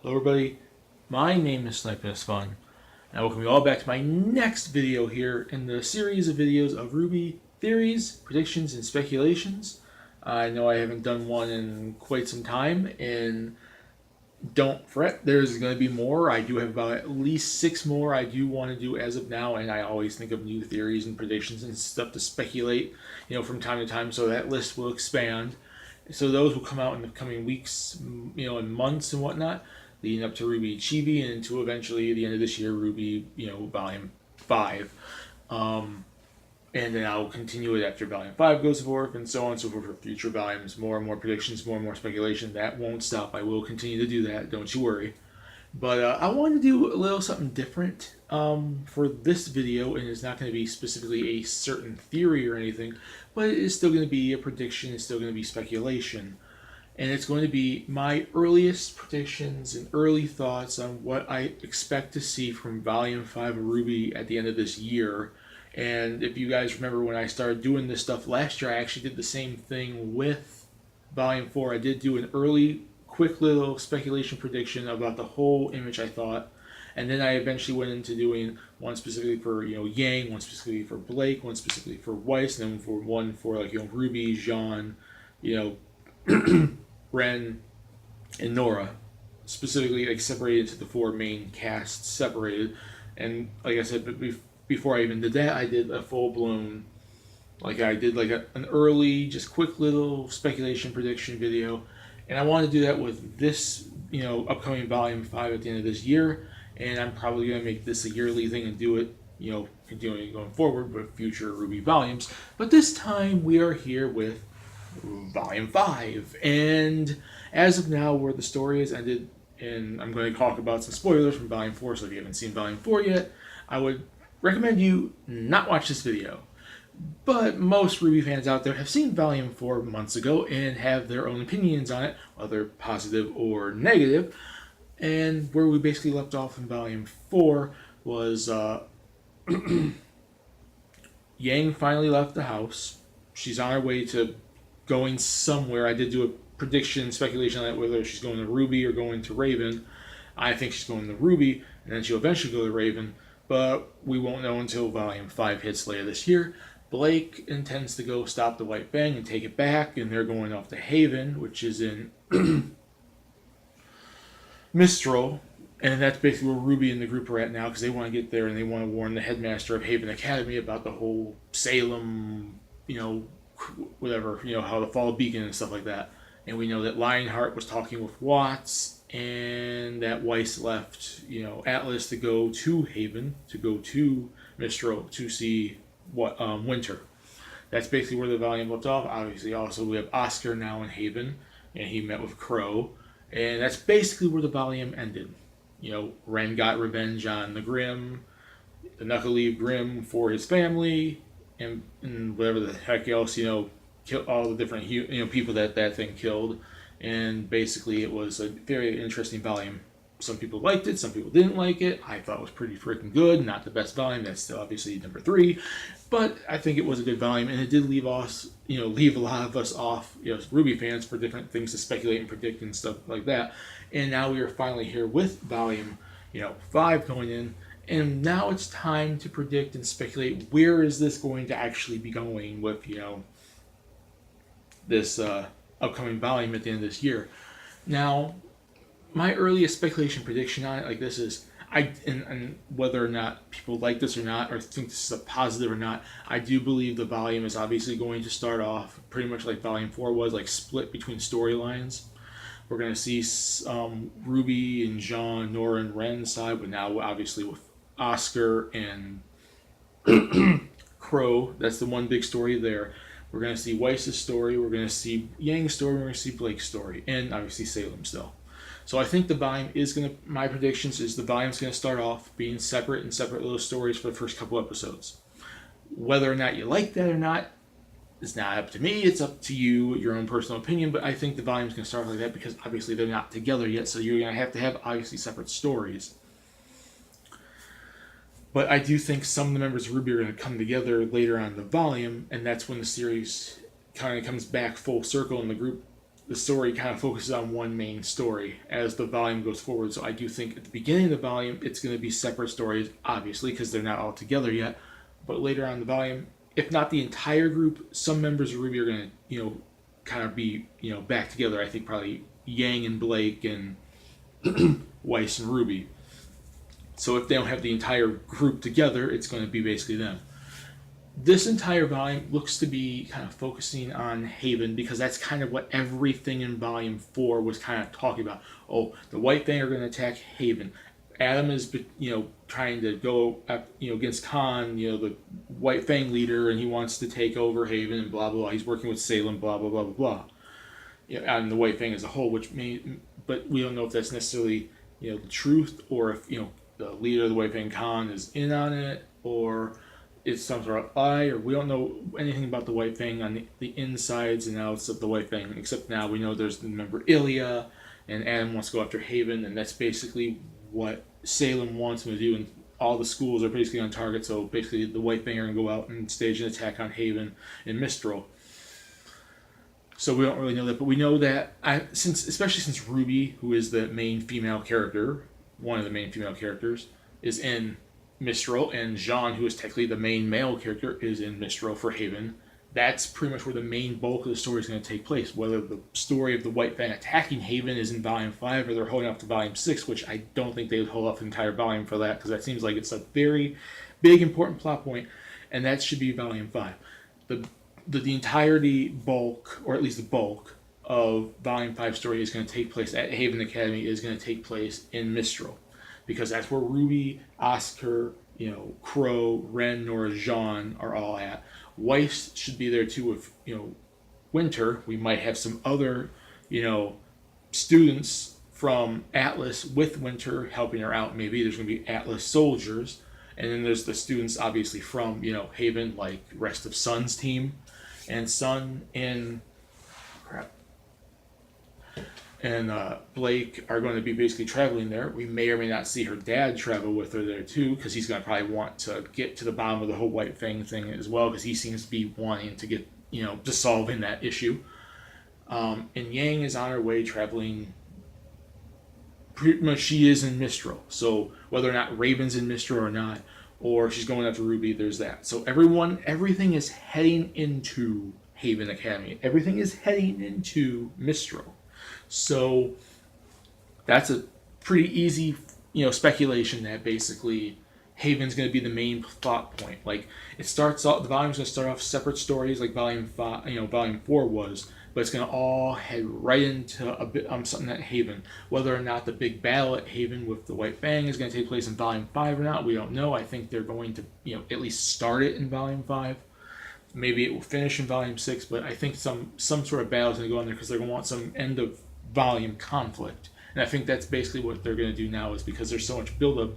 Hello everybody, my name is Sniping is Fun, and I welcome you all back to my next video here in the series of videos of RWBY theories, predictions, and speculations. I know I haven't done one in quite some time, and don't fret, there's going to be more. I do have about at least 6 more I do want to do as of now, and I always think of new theories and predictions and stuff to speculate, from time to time, so that list will expand. So those will come out in the coming weeks, and months and whatnot, leading up to RWBY Chibi and into eventually the end of this year, RWBY, Volume 5. And then I'll continue it after Volume 5 goes forth, and so on and so forth for future volumes. More and more predictions, more and more speculation. That won't stop. I will continue to do that. Don't you worry. But I wanted to do a little something different for this video, and it's not going to be specifically a certain theory or anything, but it is still going to be a prediction. It's still going to be speculation. And it's going to be my earliest predictions and early thoughts on what I expect to see from Volume 5 of RWBY at the end of this year. And if you guys remember when I started doing this stuff last year, I actually did the same thing with Volume 4. I did do an early, quick little speculation prediction about the whole image, I thought. And then I eventually went into doing one specifically for, Yang, one specifically for Blake, one specifically for Weiss, and then one for, RWBY, Jean, Ren, and Nora, specifically separated into the 4 main casts separated. And like I said, before I even did that, I did a full-blown, an early, just quick little speculation prediction video. And I want to do that with this, upcoming Volume 5 at the end of this year. And I'm probably going to make this a yearly thing and do it, continuing going forward with future RWBY volumes. But this time we are here with Volume 5. And as of now, where the story has ended, and I'm going to talk about some spoilers from Volume 4, so if you haven't seen Volume 4 yet, I would recommend you not watch this video. But most RWBY fans out there have seen Volume 4 months ago and have their own opinions on it, whether positive or negative. And where we basically left off in Volume 4 was Yang finally left the house. She's on her way to going somewhere. I did do a prediction, speculation on that, whether she's going to RWBY or going to Raven. I think she's going to RWBY, and then she'll eventually go to Raven, but we won't know until Volume 5 hits later this year. Blake intends to go stop the White Fang and take it back, and they're going off to Haven, which is in Mistral, and that's basically where RWBY and the group are at now, because they want to get there and they want to warn the headmaster of Haven Academy about the whole Salem, whatever, how to follow Beacon and stuff like that. And we know that Lionheart was talking with Watts, and that Weiss left, Atlas to go to Haven, to go to Mistral to see Winter. That's basically where the volume left off. Obviously, also we have Oscar now in Haven, and he met with Crow, and that's basically where the volume ended. Ren got revenge on the Grimm, the Knuckleave Grimm for his family, and whatever the heck else, kill all the different people that thing killed. And basically it was a very interesting volume. Some people liked it, some people didn't like it. I thought it was pretty freaking good. Not the best volume, that's still obviously number 3, but I think it was a good volume, and it did leave us, leave a lot of us off, RWBY fans, for different things to speculate and predict and stuff like that. And now we are finally here with volume 5 going in. And now it's time to predict and speculate, where is this going to actually be going with, this upcoming volume at the end of this year. Now, my earliest speculation prediction on it like this is, and whether or not people like this or not, or think this is a positive or not, I do believe the volume is obviously going to start off pretty much like Volume 4 was, like split between storylines. We're going to see RWBY and Jean, Nora, and Ren's side, but now obviously with Oscar and Crow, that's the one big story there. We're going to see Weiss's story, we're going to see Yang's story, we're going to see Blake's story, and obviously Salem still. So I think the volume is going to, my predictions is the volume's going to start off being separate little stories for the first couple episodes. Whether or not you like that or not, it's not up to me, it's up to you, your own personal opinion, but I think the volume's going to start like that because obviously they're not together yet, so you're going to have obviously separate stories. But I do think some of the members of RWBY are going to come together later on in the volume, and that's when the series kind of comes back full circle and the group the story kind of focuses on one main story as the volume goes forward. So I do think at the beginning of the volume, it's going to be separate stories, obviously, because they're not all together yet. But later on in the volume, if not the entire group, some members of RWBY are going to, kind of be, back together. I think probably Yang and Blake and Weiss and RWBY. So if they don't have the entire group together, it's going to be basically them. This entire volume looks to be kind of focusing on Haven because that's kind of what everything in Volume 4 was kind of talking about. Oh, the White Fang are going to attack Haven. Adam is, trying to go up, against Khan, the White Fang leader, and he wants to take over Haven and blah, blah, blah. He's working with Salem, blah, blah, blah, blah, blah. And the White Fang as a whole, but we don't know if that's necessarily, the truth, or if, the leader of the White Fang, Khan, is in on it, or it's some sort of lie, or we don't know anything about the White Fang on the insides and outs of the White Fang, except now we know there's the member Ilya, and Adam wants to go after Haven, and that's basically what Salem wants him to do, and all the schools are basically on target, so basically the White Fang are going to go out and stage an attack on Haven and Mistral. So we don't really know that, but we know that, especially since RWBY, who is the main female character, one of the main female characters, is in Mistral, and Jean, who is technically the main male character, is in Mistral for Haven. That's pretty much where the main bulk of the story is going to take place. Whether the story of the White Fang attacking Haven is in Volume 5 or they're holding off to Volume 6, which I don't think they would hold off the entire volume for that, because that seems like it's a very big, important plot point, and that should be Volume 5. The entirety bulk, or at least the bulk, of Volume 5 story is going to take place at Haven Academy, is going to take place in Mistral. Because that's where RWBY, Oscar, Crow, Ren, Nora, Jean are all at. Weiss should be there too with, Winter. We might have some other, students from Atlas with Winter helping her out. Maybe there's going to be Atlas soldiers. And then there's the students, obviously, from, Haven, like rest of Sun's team. And Sun and Blake are going to be basically traveling there. We may or may not see her dad travel with her there too, because he's going to probably want to get to the bottom of the whole White Fang thing as well, because he seems to be wanting to get, dissolving that issue. And Yang is on her way traveling. Pretty much she is in Mistral. So whether or not Raven's in Mistral or not, or she's going after RWBY, there's that. So everything is heading into Haven Academy. Everything is heading into Mistral. So that's a pretty easy, speculation that basically Haven's going to be the main plot point. Like, it starts off, the volume's going to start off separate stories like Volume 5, Volume 4 was, but it's going to all head right into a bit something at Haven. Whether or not the big battle at Haven with the White Fang is going to take place in Volume 5 or not, we don't know. I think they're going to, at least start it in Volume 5. Maybe it will finish in Volume 6, but I think some sort of battle is going to go on there because they're going to want some end of volume conflict. And I think that's basically what they're going to do now, is because there's so much buildup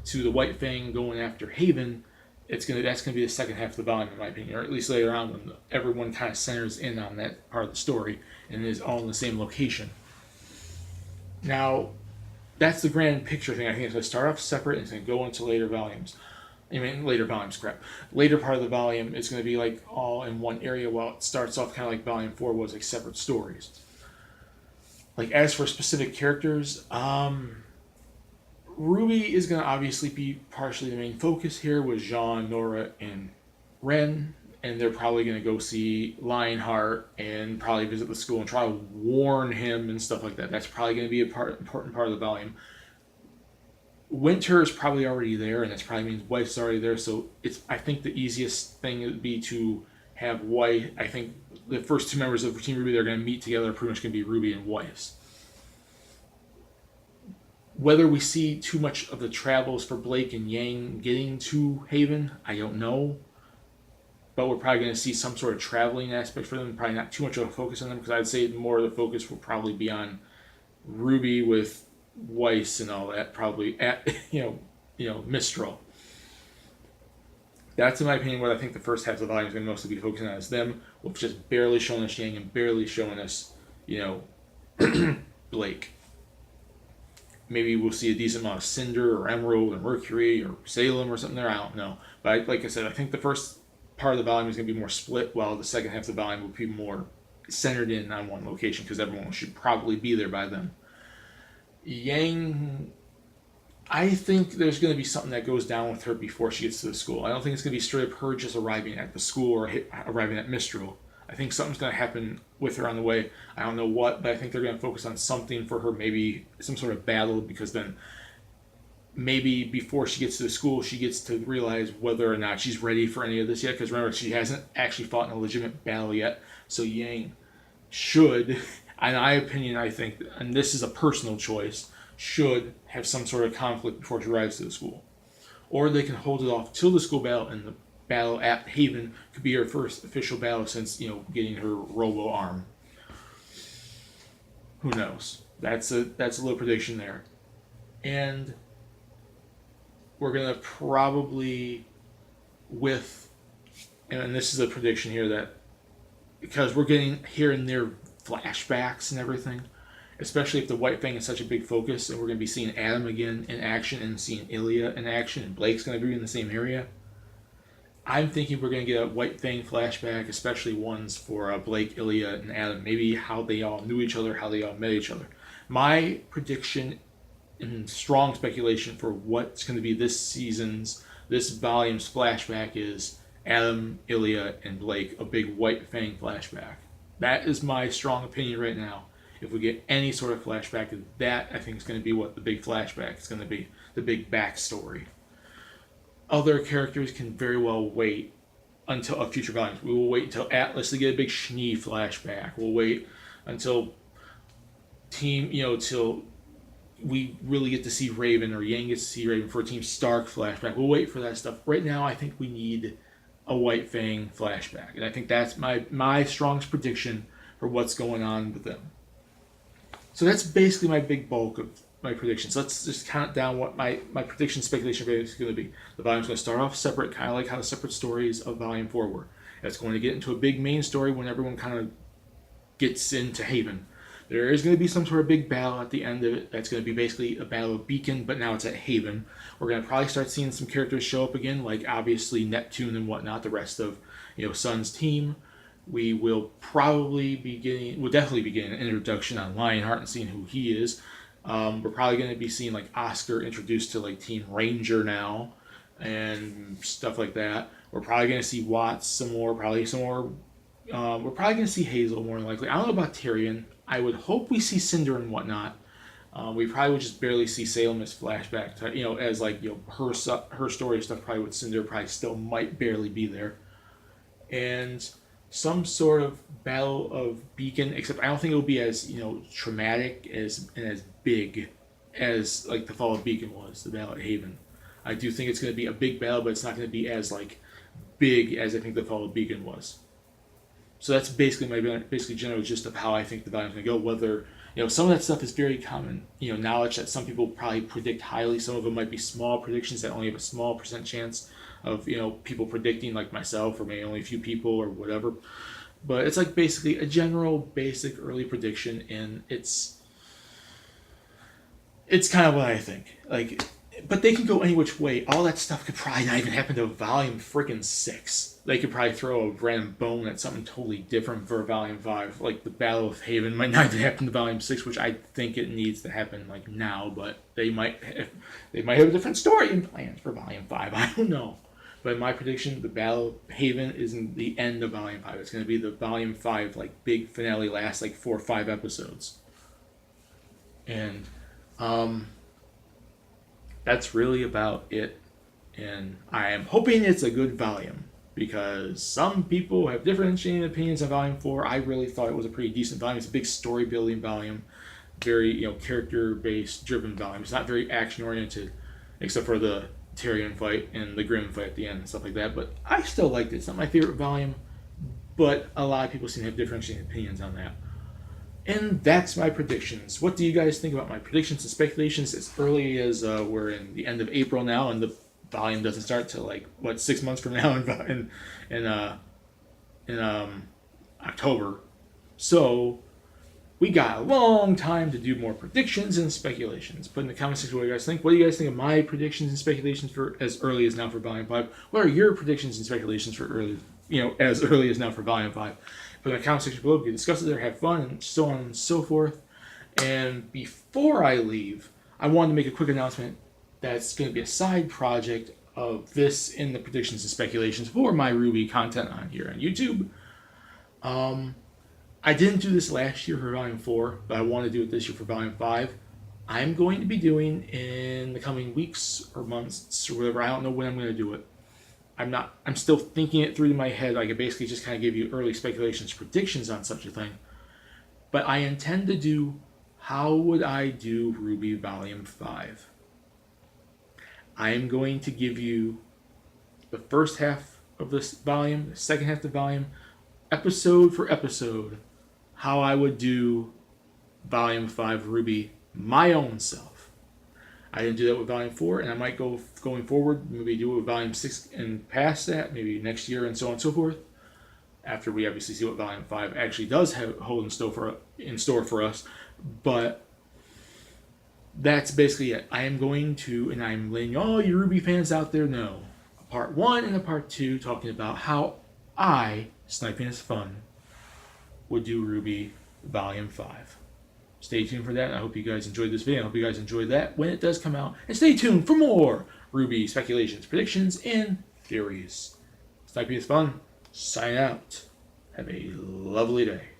to the White Fang going after Haven, that's going to be the second half of the volume, in my opinion, or at least later on when everyone kind of centers in on that part of the story and is all in the same location. Now, that's the grand picture thing. I think it's going to start off separate and it's going to go into later volumes. Later part of the volume is going to be like all in one area, while it starts off kind of like Volume 4 was, like separate stories. Like, as for specific characters, RWBY is going to obviously be partially the main focus here with Jean, Nora, and Ren, and they're probably going to go see Lionheart and probably visit the school and try to warn him and stuff like that. That's probably going to be an important part of the volume. Winter is probably already there, and that probably means Wife's already there, so I think the easiest thing would be to have Wife. I think the first two members of Team RWBY that are going to meet together are pretty much going to be RWBY and Weiss. Whether we see too much of the travels for Blake and Yang getting to Haven, I don't know. But we're probably going to see some sort of traveling aspect for them. Probably not too much of a focus on them, because I'd say more of the focus will probably be on RWBY with Weiss and all that, probably at Mistral. That's, in my opinion, what I think the first half of the volume is going to mostly be focusing on, is them, with just barely showing us Yang and barely showing us, Blake. Maybe we'll see a decent amount of Cinder or Emerald or Mercury or Salem or something there. I don't know. But like I said, I think the first part of the volume is going to be more split, while the second half of the volume will be more centered in on one location because everyone should probably be there by then. Yang, I think there's going to be something that goes down with her before she gets to the school. I don't think it's going to be straight up her just arriving at the school or arriving at Mistral. I think something's going to happen with her on the way. I don't know what, but I think they're going to focus on something for her, maybe some sort of battle, because then maybe before she gets to the school, she gets to realize whether or not she's ready for any of this yet. Because remember, she hasn't actually fought in a legitimate battle yet. So Yang should, in my opinion, I think, and this is a personal choice, should have some sort of conflict before she arrives to the school. Or they can hold it off till the school battle, and the battle at Haven could be her first official battle since, getting her robo arm. Who knows? That's a little prediction there. And we're going to probably, and this is a prediction here, that because we're getting here and there flashbacks and everything, especially if the White Fang is such a big focus, and we're going to be seeing Adam again in action and seeing Ilya in action, and Blake's going to be in the same area. I'm thinking we're going to get a White Fang flashback, especially ones for Blake, Ilya, and Adam. Maybe how they all knew each other, how they all met each other. My prediction and strong speculation for what's going to be this volume's flashback is Adam, Ilya, and Blake, a big White Fang flashback. That is my strong opinion right now. If we get any sort of flashback, that I think is going to be what the big flashback is going to be, the big backstory. Other characters can very well wait until a future volumes. We will wait until Atlas to get a big Schnee flashback. We'll wait until till we really get to see Raven, or Yang gets to see Raven for a Team Stark flashback. We'll wait for that stuff. Right now, I think we need a White Fang flashback, and I think that's my strongest prediction for what's going on with them. So that's basically my big bulk of my predictions. Let's just count down what my prediction speculation is going to be. The volume's going to start off separate, kind of like how the separate stories of Volume 4 were. It's going to get into a big main story when everyone kind of gets into Haven. There is going to be some sort of big battle at the end of it. That's going to be basically a battle of Beacon, but now it's at Haven. We're going to probably start seeing some characters show up again, like obviously Neptune and whatnot, the rest of Sun's team. We will definitely be getting an introduction on Lionheart and seeing who he is. We're probably going to be seeing like Oscar introduced to like Team Ranger now and stuff like that. We're probably going to see Watts some more. We're probably going to see Hazel more than likely. I don't know about Tyrion. I would hope we see Cinder and whatnot. We probably would just barely see Salem as flashback, as like her story stuff. Probably with Cinder probably still might barely be there, and some sort of battle of Beacon. Except I don't think it will be as traumatic and as big as like the fall of Beacon was, the battle at Haven. I do think it's going to be a big battle, but it's not going to be as like big as I think the fall of Beacon was. So that's basically my general gist of how I think the volume's going to go. Whether some of that stuff is very common knowledge that some people probably predict highly. Some of them might be small predictions that only have a small percent chance of people predicting, like myself, or maybe only a few people or whatever. But it's like basically a general basic early prediction, and it's kind of what I think. But they can go any which way. All that stuff could probably not even happen to volume freaking 6. They could probably throw a random bone at something totally different for volume 5. Like the Battle of Haven might not even happen to volume 6, which I think it needs to happen like now. But they might have a different story in plans for volume 5. I don't know. But in my prediction, the Battle of Haven isn't the end of volume 5. It's going to be the volume 5 like big finale, last like 4 or 5 episodes. And that's really about it, and I am hoping it's a good volume, because some people have differentiating opinions on Volume 4. I really thought it was a pretty decent volume. It's a big story-building volume, very character-based driven volume. It's not very action-oriented, except for the Tyrion fight and the Grimm fight at the end and stuff like that, but I still liked it. It's not my favorite volume, but a lot of people seem to have differentiating opinions on that. And that's my predictions. What do you guys think about my predictions and speculations as early as we're in the end of April now, and the volume doesn't start till 6 months from now in October. So we got a long time to do more predictions and speculations. Put in the comment section what you guys think. What do you guys think of my predictions and speculations for as early as now for volume 5? What are your predictions and speculations for as early as now for Volume 5. But in the comment section below, we can discuss it there, have fun, and so on and so forth. And before I leave, I wanted to make a quick announcement that's going to be a side project of this in the predictions and speculations for my RWBY content on here on YouTube. I didn't do this last year for Volume 4, but I want to do it this year for Volume 5. I'm going to be doing in the coming weeks or months or whatever. I don't know when I'm going to do it. I'm still thinking it through in my head. I could basically just kind of give you early speculations, predictions on such a thing. But I intend to do how would I do RWBY Volume 5. I am going to give you the first half of this volume, the second half of the volume, episode for episode, how I would do Volume 5 RWBY my own self. I didn't do that with Volume 4, and I might go going forward, maybe do it with Volume 6 and past that, maybe next year and so on and so forth, after we obviously see what Volume 5 actually does hold in store for us. But that's basically it. I am going to, and I'm letting all you RWBY fans out there know, a part 1 and a part 2 talking about how I, Sniping is Fun, would do RWBY Volume 5. Stay tuned for that. I hope you guys enjoyed this video. I hope you guys enjoyed that when it does come out. And stay tuned for more RWBY speculations, predictions, and theories. Sniping is Fun. Sign out. Have a lovely day.